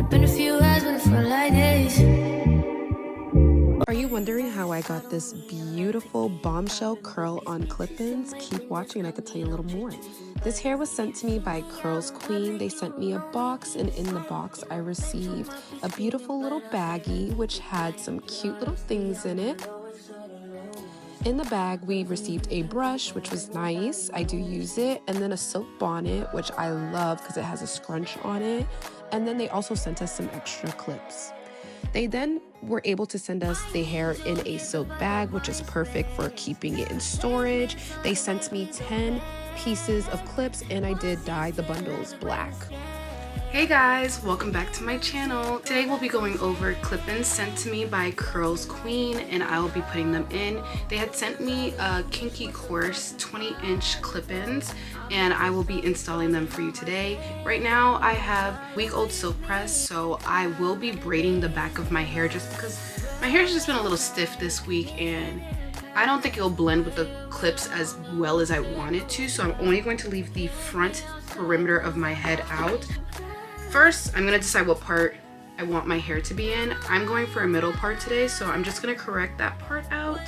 Been a few hours, but it felt like days. Are you wondering how I got this beautiful bombshell curl on clip-ins? Keep watching and I could tell you a little more. This hair was sent to me by Curlsqueen. They sent me a box, and in the box I received a beautiful little baggie which had some cute little things in it. In the bag, we received a brush, which was nice. I do use it. And then a silk bonnet, which I love because it has a scrunch on it. And then they also sent us some extra clips. They then were able to send us the hair in a silk bag, which is perfect for keeping it in storage. They sent me 10 pieces of clips, and I did dye the bundles black. Hey guys, welcome back to my channel. Today we'll be going over clip-ins sent to me by Curlsqueen, and I will be putting them in. They had sent me a kinky coarse 20-inch clip-ins, and I will be installing them for you today. Right now I have week-old silk press, so I will be braiding the back of my hair just because my hair's just been a little stiff this week, and I don't think it'll blend with the clips as well as I want it to, so I'm only going to leave the front perimeter of my head out. First, I'm gonna decide what part I want my hair to be in. I'm going for a middle part today, so I'm just gonna correct that part out.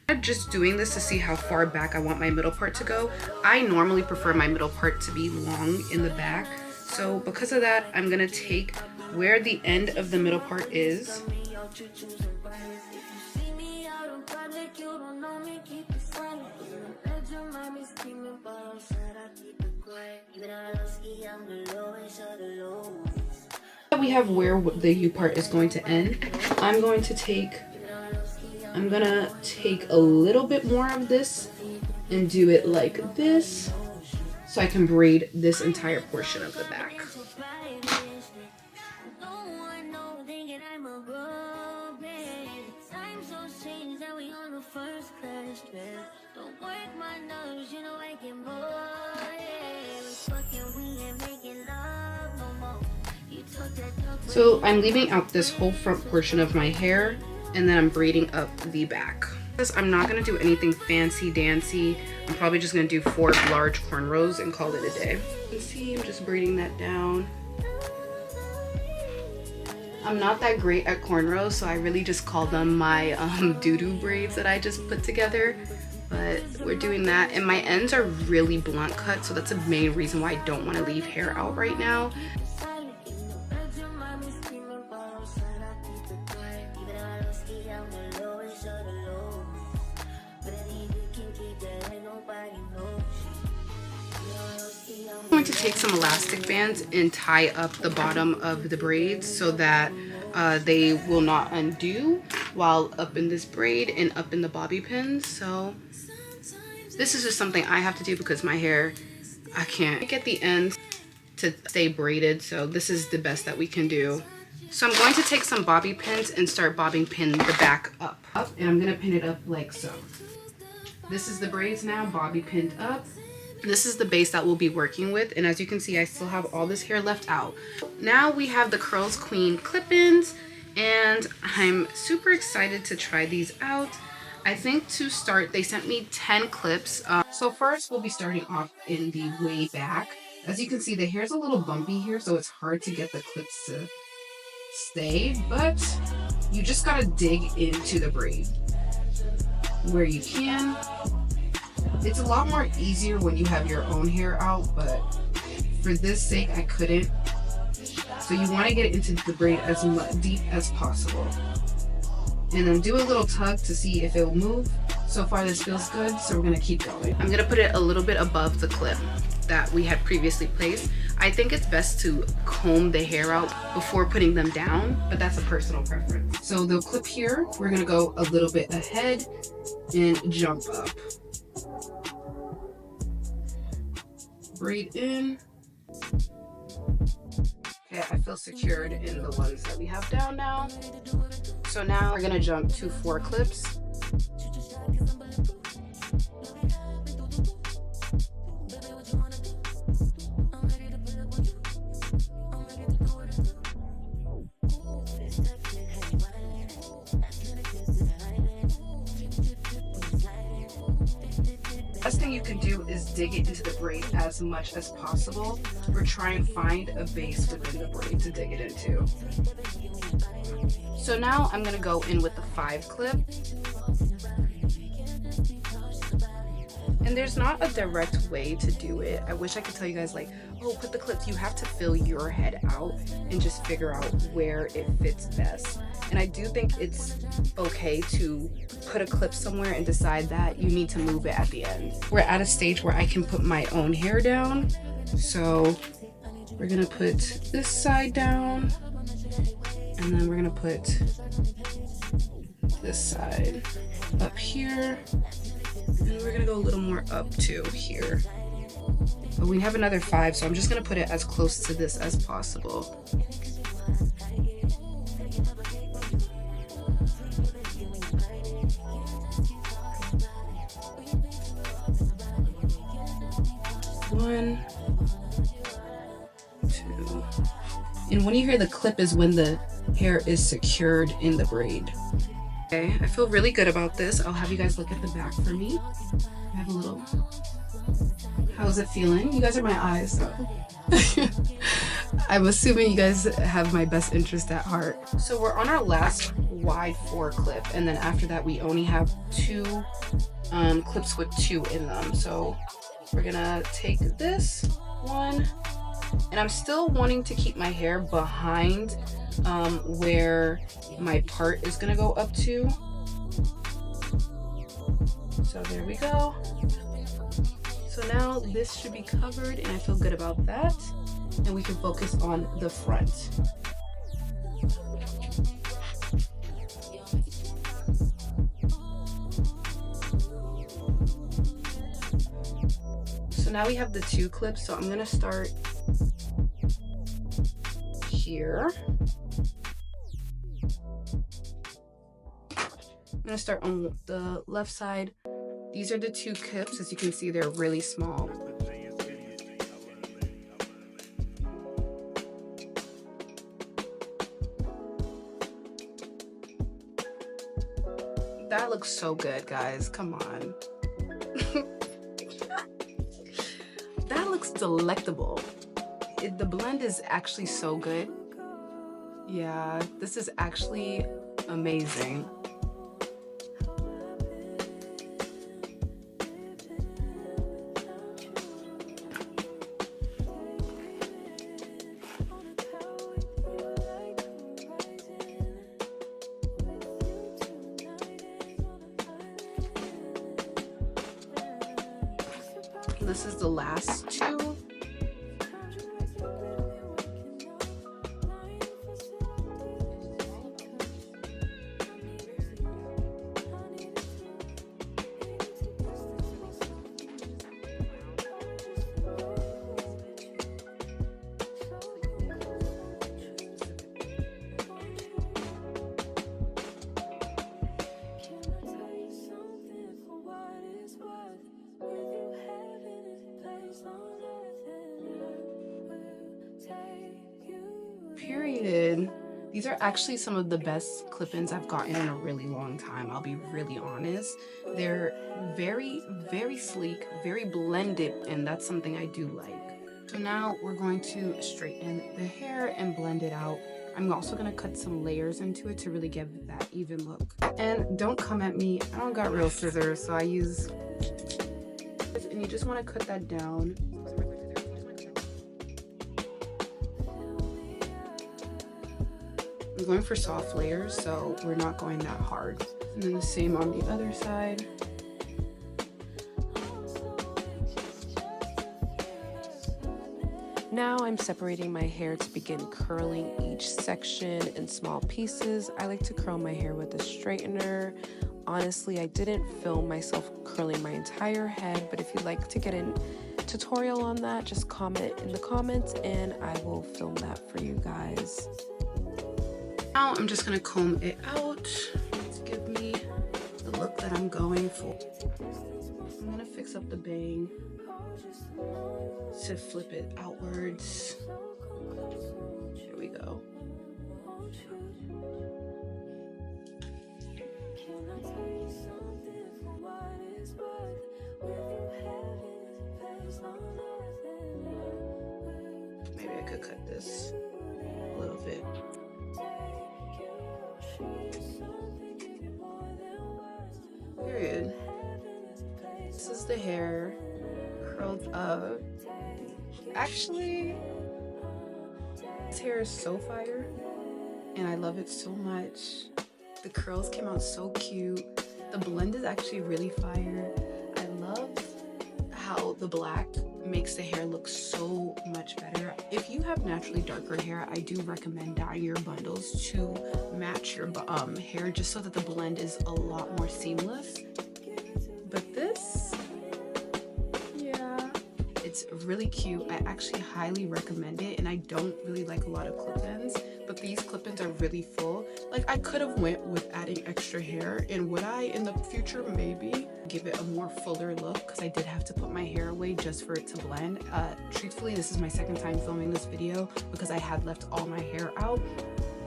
I'm just doing this to see how far back I want my middle part to go. I normally prefer my middle part to be long in the back, so because of that, I'm gonna take where the end of the middle part is. We have where the U part is going to end. I'm gonna take a little bit more of this and do it like this so I can braid this entire portion of the back. So I'm leaving out this whole front portion of my hair, and then I'm braiding up the back. I'm not going to do anything fancy dancy. I'm probably just going to do 4 large cornrows and call it a day. You can see I'm just braiding that down. I'm not that great at cornrows, so I really just call them my doo-doo braids that I just put together. But we're doing that, and my ends are really blunt cut, so that's the main reason why I don't want to leave hair out right now. I'm going to take some elastic bands and tie up the bottom of the braids so that they will not undo while up in this braid and up in the bobby pins. So this is just something I have to do because my hair, I can't get the ends to stay braided, so this is the best that we can do. So I'm going to take some bobby pins and start bobbing pin the back up, and I'm going to pin it up like so. This is the braids now, bobby pinned up. This is the base that we'll be working with, and as you can see, I still have all this hair left out. Now we have the Curlsqueen clip-ins, and I'm super excited to try these out. I think to start, they sent me 10 clips. So first, we'll be starting off in the way back. As you can see, the hair's a little bumpy here, so it's hard to get the clips to stay, but you just gotta dig into the braid where you can. It's a lot more easier when you have your own hair out, but for this sake, I couldn't. So you want to get it into the braid as deep as possible. And then do a little tug to see if it will move. So far this feels good, so we're going to keep going. I'm going to put it a little bit above the clip that we had previously placed. I think it's best to comb the hair out before putting them down, but that's a personal preference. So the clip here, we're going to go a little bit ahead and jump up. Braid in. Okay, I feel secured in the ones that we have down now. So now we're gonna jump to 4 clips. best thing you can do is dig it into the braid as much as possible, or try and find a base within the braid to dig it into. So now I'm gonna go in with the 5 clip. And there's not a direct way to do it. I wish I could tell you guys like, oh, put the clips. You have to fill your head out and just figure out where it fits best. And I do think it's okay to put a clip somewhere and decide that you need to move it at the end. We're at a stage where I can put my own hair down. So we're gonna put this side down, and then we're gonna put this side up here. And we're gonna go a little more up to here. But we have another 5, so I'm just gonna put it as close to this as possible. One, 2. And when you hear the clip is when the hair is secured in the braid. Okay, I feel really good about this. I'll have you guys look at the back for me. I have a little... How's it feeling? You guys are my eyes, so... I'm assuming you guys have my best interest at heart. So we're on our last wide 4 clip, and then after that we only have 2 clips with 2 in them. So we're gonna take this one, and I'm still wanting to keep my hair behind where my part is gonna go up to. So there we go. So now this should be covered, and I feel good about that. And we can focus on the front. So now we have the 2 clips, so I'm gonna start here. I'm gonna start on the left side. These are the 2 clips. As you can see, they're really small. That looks so good, guys. Come on. That looks delectable. The blend is actually so good. Yeah, this is actually amazing. This is the last 2. Period. These are actually some of the best clip-ins I've gotten in a really long time. I'll be really honest. They're very, very sleek, very blended, and that's something I do like. So now we're going to straighten the hair and blend it out. I'm also gonna cut some layers into it to really give that even look. And don't come at me, I don't got real scissors, so I use, and you just wanna cut that down. I'm going for soft layers, so we're not going that hard. And then the same on the other side. Now I'm separating my hair to begin curling each section in small pieces. I like to curl my hair with a straightener. Honestly, I didn't film myself curling my entire head, but if you'd like to get a tutorial on that, just comment in the comments and I will film that for you guys. Now I'm just gonna comb it out to give me the look that I'm going for. I'm gonna fix up the bang to flip it outwards. Here we go. could cut this a little bit. Period. This is the hair curled up. Actually, this hair is so fire and I love it so much. The curls came out so cute. The blend is actually really fire. I love how the black makes the hair look so much better. If you have naturally darker hair, I do recommend dyeing your bundles to match your hair, just so that the blend is a lot more seamless. But this, yeah, it's really cute. I actually highly recommend it, and I don't really like a lot of clip-ins, but these clip-ins are really full. Like, I could have went with adding extra hair, and would I in the future? Maybe give it a more fuller look, because I did have to put my hair away just for it to blend. Truthfully, this is my second time filming this video because I had left all my hair out.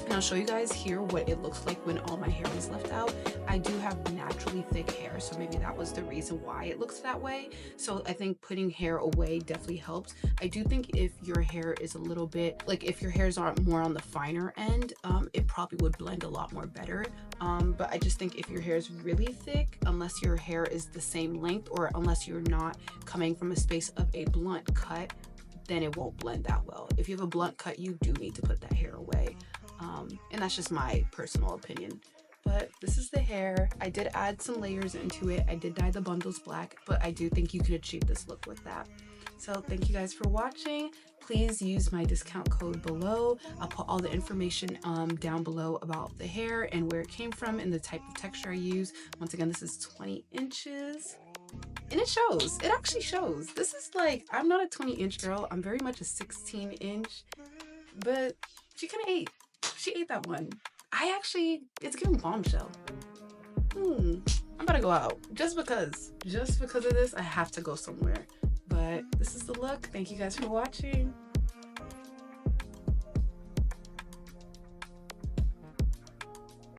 And I'll show you guys here what it looks like when all my hair is left out. I do have naturally thick hair, so maybe that was the reason why it looks that way. So I think putting hair away definitely helps. I do think if your hair is a little bit, like if your hairs aren't more on the finer end, it probably would blend a lot more better. But I just think if your hair is really thick, unless your hair is the same length, or unless you're not coming from a space of a blunt cut, then it won't blend that well. If you have a blunt cut, you do need to put that hair away. And that's just my personal opinion. But this is the hair. I did add some layers into it. I did dye the bundles black, but I do think you could achieve this look with that. So thank you guys for watching. Please use my discount code below. I'll put all the information down below about the hair and where it came from and the type of texture I use. Once again, this is 20 inches. And it shows. It actually shows. This is like, I'm not a 20-inch girl. I'm very much a 16-inch. But she kind of ate. She ate that one. It's giving bombshell. I'm gonna go out just because of this. I have to go somewhere. But this is the look. Thank you guys for watching.